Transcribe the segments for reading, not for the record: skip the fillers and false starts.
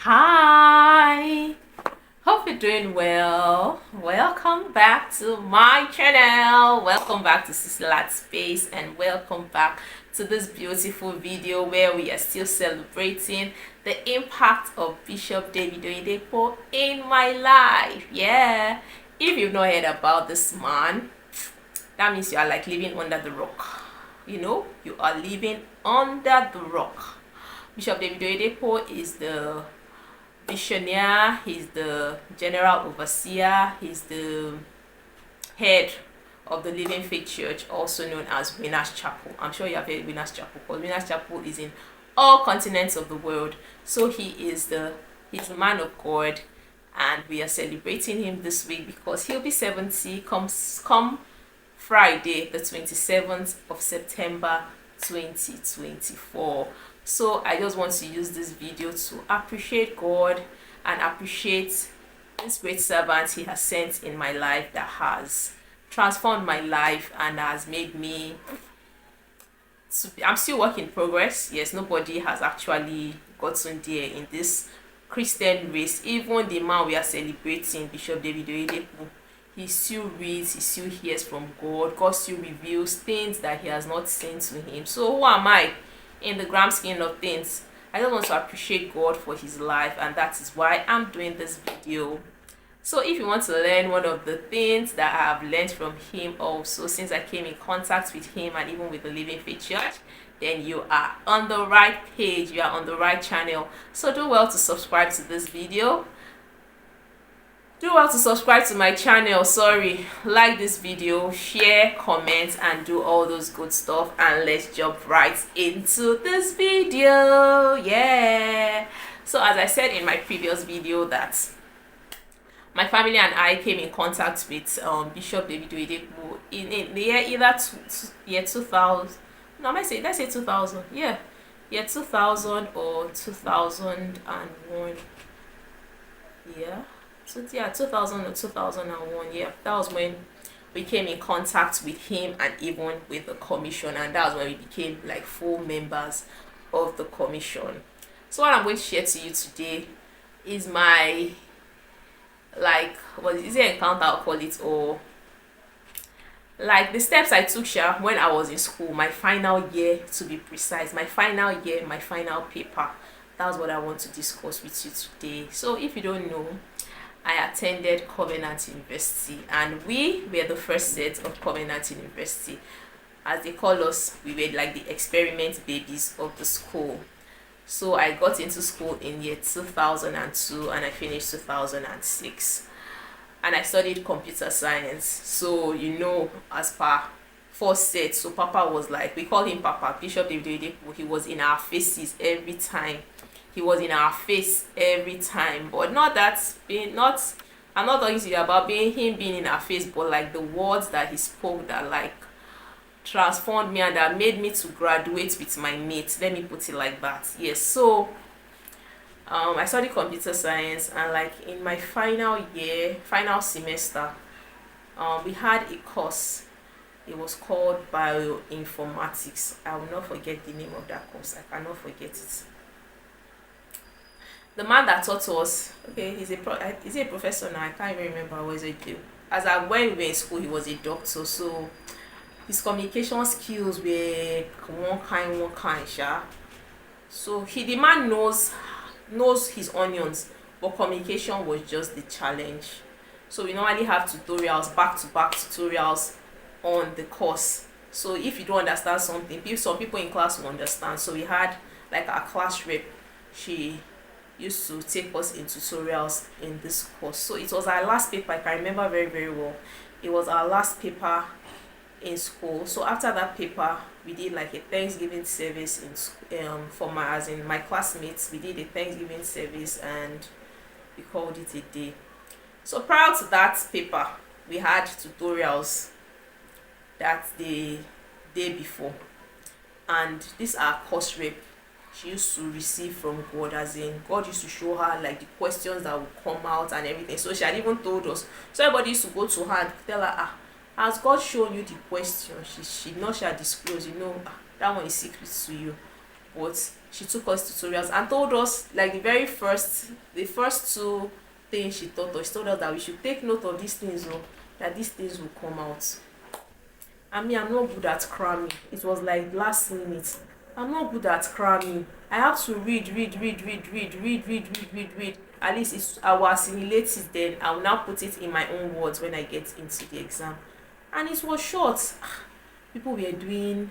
Hi, hope you're doing well. Welcome back to my channel. Welcome back to Sister Lat Space, and welcome back to this beautiful video where we are still celebrating the impact of Bishop David Oyedepo in my life. Yeah, if you've not heard about this man, that means you are like living under the rock. You are living under the rock. Bishop David Oyedepo is the visionaire, he's the general overseer, he's the head of the Living Faith Church, also known as Winners Chapel. I'm sure you have heard Winners Chapel, because Winners Chapel is in all continents of the world. So he's the man of God, and we are celebrating him this week because he'll be 70 come Friday, the 27th of September 2024. So I just want to use this video to appreciate God and appreciate this great servant he has sent in my life that has transformed my life and has made me I'm still work in progress. Yes, nobody has actually gotten there in this Christian race. Even the man we are celebrating, Bishop David Oyedepo, he still reads, he still hears from God. God still reveals things that he has not seen to him. So who am I in the grand scheme of things? I just want to appreciate God for his life, and that is why I'm doing this video. So if you want to learn one of the things that I have learned from him also since I came in contact with him and even with the Living Faith Church, then you are on the right page, you are on the right channel. So do well to subscribe to this video. Do well to subscribe to my channel, like this video, share, comment, and do all those good stuff. And let's jump right into this video. Yeah. So as I said in my previous video that my family and I came in contact with Bishop David Oyedepo in the year year 2000. No, let's say 2000. Yeah, year 2000 or 2001. Yeah. So yeah, 2000 or 2001, yeah, that was when we came in contact with him and even with the commission, and that was when we became like full members of the commission. So what I'm going to share to you today is my what is it, encounter I'll call it, or like the steps I took when I was in school, my final year to be precise, my final year, my final paper. That's what I want to discuss with you today. So if you don't know, I attended Covenant University, and we were the first set of Covenant University. As they call us, we were like the experiment babies of the school. So I got into school in year 2002 and I finished 2006. And I studied computer science. So, as per first set, so Papa was like, we call him Papa, Bishop David Oyedepo. He was in our faces every time. He was in our face every time, but I'm not talking to you about him being in our face, but like the words that he spoke that like transformed me and that made me to graduate with my mates. Let me put it like that. Yes. So I studied computer science, and like in my final semester, we had a course. It was called bioinformatics. I will not forget the name of that course. I cannot forget it. The man that taught us, okay, is he a professor now? I can't even remember what he did. When we were in school, he was a doctor, so his communication skills were one kind, sha. So the man knows his onions, but communication was just the challenge. So we normally have tutorials, back-to-back tutorials on the course. So if you don't understand something, some people in class will understand. So we had like our class rep, she used to take us in tutorials in this course. So it was our last paper. I can remember very, very well. It was our last paper in school. So after that paper, we did like a Thanksgiving service for my classmates. We did a Thanksgiving service and we called it a day. So prior to that paper, we had tutorials that the day before, and this our course rep, she used to receive from God, as in God used to show her like the questions that would come out and everything. So she had even told us. So everybody used to go to her and tell her, has God shown you the question? She shall disclose, that one is secret to you. but she took us tutorials and told us, like, the first two things she taught us. She told us that we should take note of these things, that these things will come out. And me, I'm not good at cramming. It was like last minute. I'm not good at cramming. I have to read. At least I will assimilate it, then I will now put it in my own words when I get into the exam. And it was short. People were doing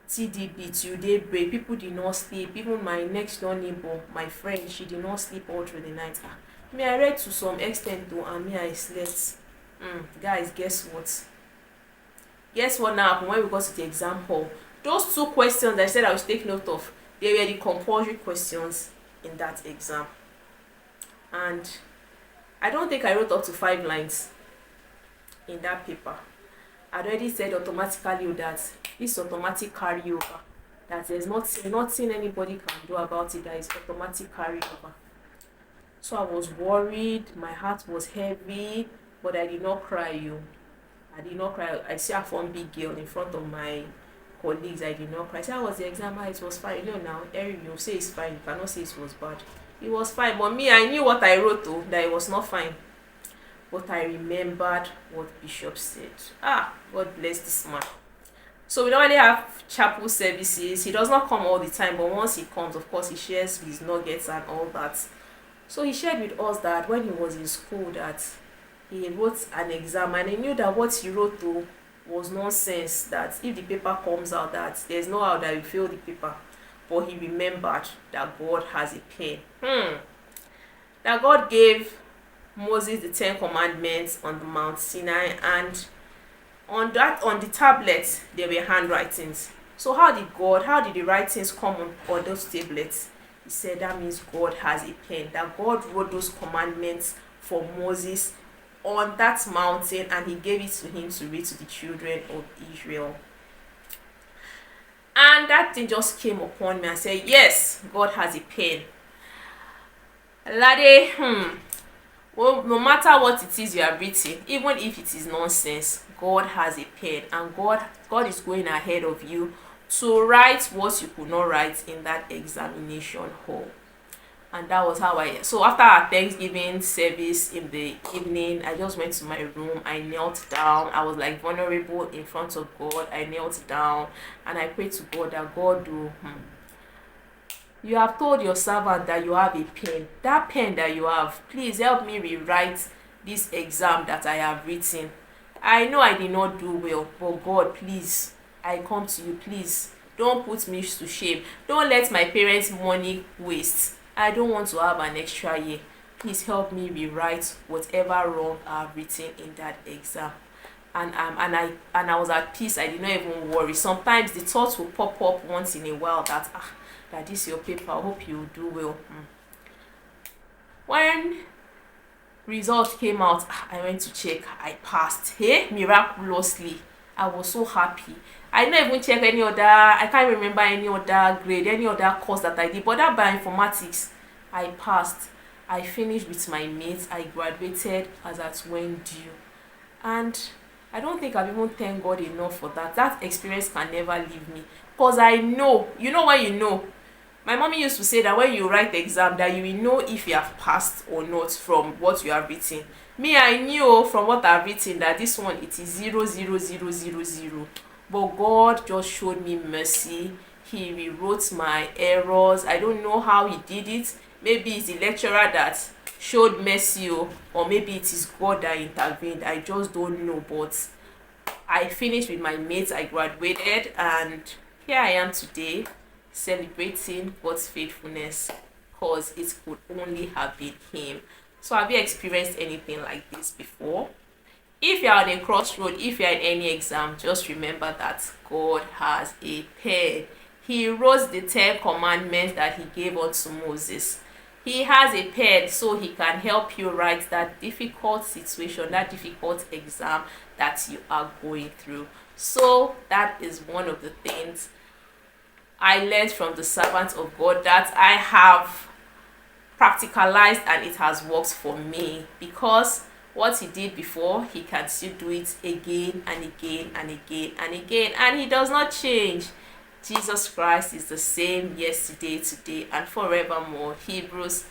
TDB till daybreak. People did not sleep. Even my next door neighbor, my friend, she did not sleep all through the night. Me, I read to some extent though, and me, I slept. Guys, guess what? Guess what now happened when we got to the exam hall? Those two questions I said I would take note of, they were the compulsory questions in that exam. And I don't think I wrote up to 5 lines in that paper. I'd already said automatically that this automatic carryover, that there's nothing anybody can do about it, that is automatic carryover. So I was worried, my heart was heavy, but I did not cry. I did not cry. I see a fun big girl in front of my colleagues. I did not cry. I said, how was the exam? It was fine. Now, Eric, you say it's fine. You cannot say it was bad. It was fine. But me, I knew what I wrote though, that it was not fine. But I remembered what Bishop said. God bless this man. So we normally have chapel services. He does not come all the time, but once he comes, of course, he shares his nuggets and all that. So he shared with us that when he was in school, that he wrote an exam, and he knew that what he wrote though was nonsense, that if the paper comes out, that there's no how that you fail the paper. But he remembered that God has a pen. That God gave Moses the 10 commandments on the Mount Sinai, and on the tablet there were handwritings. So how did the writings come on those tablets? He said that means God has a pen, that God wrote those commandments for Moses on that mountain, and he gave it to him to read to the children of Israel. And that thing just came upon me and said, yes, God has a pen. Lade, well, no matter what it is you are written, even if it is nonsense, God has a pen, and God is going ahead of you to write what you could not write in that examination hall. And that was how so after our Thanksgiving service in the evening, I just went to my room. I knelt down. I was like vulnerable in front of God. I knelt down and I prayed to God that God you have told your servant that you have a pen. That pen that you have, please help me rewrite this exam that I have written. I know I did not do well, but God, please, I come to you. Please don't put me to shame. Don't let my parents' money waste. I don't want to have an extra year. Please help me rewrite whatever wrong I've written in that exam. And I was at peace. I did not even worry. Sometimes the thoughts will pop up once in a while that this is your paper. I hope you do well. When results came out, I went to check. I passed. Hey, miraculously. I was so happy. I didn't even check any other, I can't remember any other grade, any other course that I did, but that bioinformatics, I passed. I finished with my mates. I graduated as at when due. And I don't think I've even thanked God enough for that. That experience can never leave me. Because I know, when you know. My mommy used to say that when you write the exam, that you will know if you have passed or not from what you have written. Me, I knew from what I've written that this one, it is 0, 0, 0, 0, 0. But God just showed me mercy. He rewrote my errors. I don't know how he did it. Maybe it's the lecturer that showed mercy, or maybe it is God that intervened. I just don't know. But I finished with my mates. I graduated, and here I am today, celebrating God's faithfulness, because it could only have been him. So have you experienced anything like this before? If you are on a crossroad, if you are in any exam, just remember that God has a pen. He wrote the 10 commandments that he gave unto Moses. He has a pen, so he can help you write that difficult situation, that difficult exam that you are going through. So that is one of the things I learned from the servant of God, that I have practicalized, and it has worked for me, because what he did before, he can still do it again and again and again and again, and he does not change. Jesus Christ is the same yesterday, today, and forevermore. Hebrews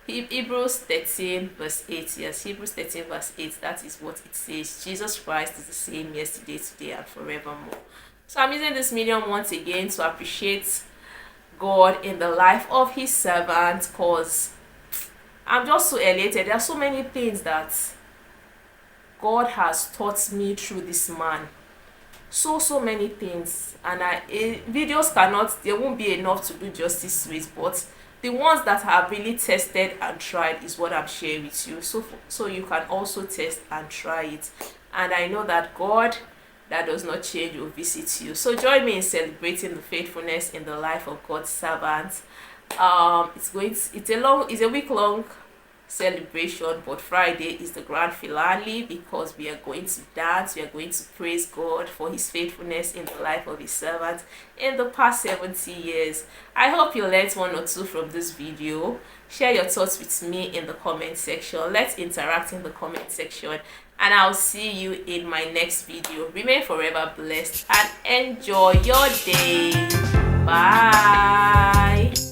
13 verse 8. Yes, Hebrews 13 verse 8. That is what it says. Jesus Christ is the same yesterday, today, and forevermore. So I'm using this medium once again to appreciate God in the life of his servant, because I'm just so elated. There are so many things that God has taught me through this man. So many things, and videos there won't be enough to do justice with, but the ones that have really tested and tried is what I'm sharing with you, so you can also test and try it. And I know that God that does not change will visit you. So join me in celebrating the faithfulness in the life of God's servants. It's a week long celebration, but Friday is the grand finale, because we are going to dance, we are going to praise God for his faithfulness in the life of his servant in the past 70 years. I hope you learned one or two from this video. Share your thoughts with me in the comment section. Let's interact in the comment section, and I'll see you in my next video. Remain forever blessed and enjoy your day. Bye.